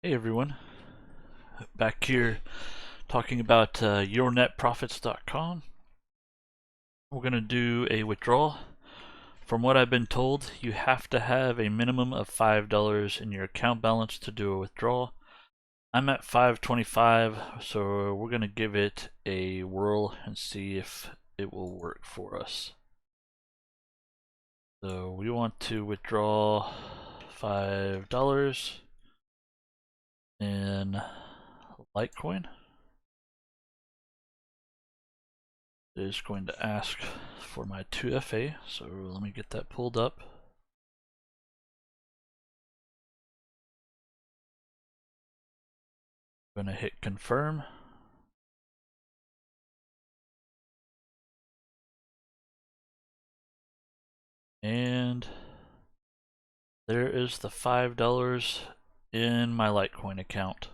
Hey everyone, back here talking about YourNetProfits.com. We're going to do a withdrawal. From what I've been told, you have to have a minimum of $5 in your account balance to do a withdrawal. I'm at $5.25, so we're going to give it a whirl and see if it will work for us. So we want to withdraw $5 in Litecoin. It is going to ask for my 2FA, so let me get that pulled up. I'm going to hit confirm. And there is the $5 in my Litecoin account.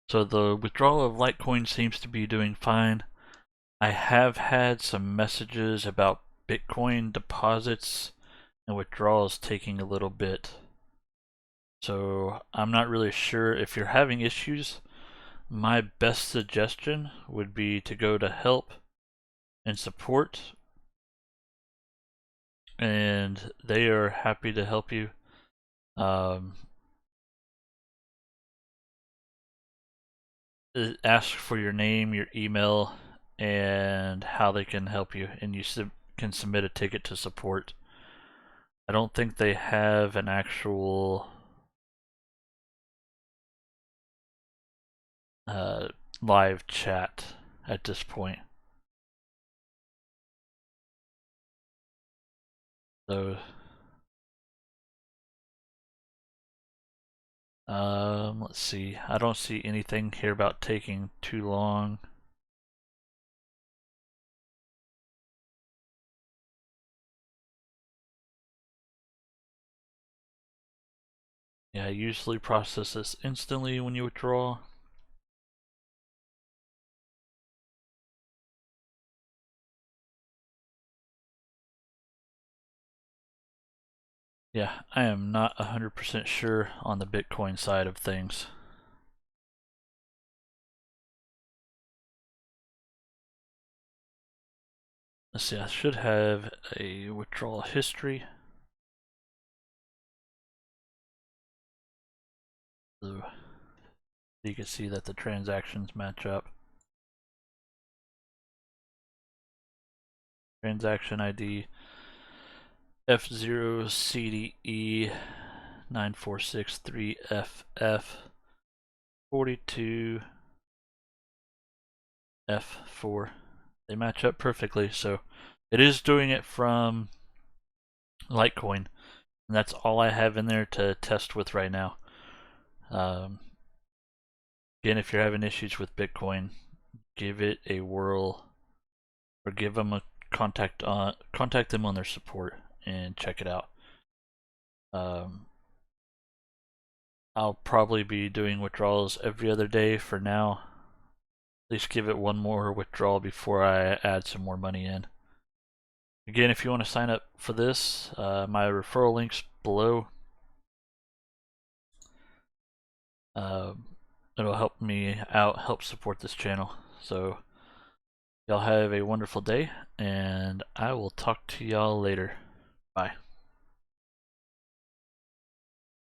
So the withdrawal of Litecoin seems to be doing fine. I have had some messages about Bitcoin deposits and withdrawals taking a little bit. So I'm not really sure if you're having issues. My best suggestion would be to go to help and support, and they are happy to help you. Ask for your name, your email, and how they can help you, and you can submit a ticket to support. I don't think they have an actual live chat at this point. So let's see. I don't see anything here about taking too long. Yeah, I usually process this instantly when you withdraw. Yeah, I am not 100% sure on the Bitcoin side of things. Let's see, I should have a withdrawal history. So you can see that the transactions match up. Transaction ID F0CDE 9463FF 42F4. They match up perfectly, so it is doing it from Litecoin, and that's all I have in there to test with right now. Again, if you're having issues with Bitcoin, give it a whirl, or give them a contact them on their support and check it out. I'll probably be doing withdrawals every other day for now. At least give it one more withdrawal before I add some more money in. Again, if you want to sign up for this, my referral link's below. It'll help me out, help support this channel. So y'all have a wonderful day, and I will talk to y'all later. Bye.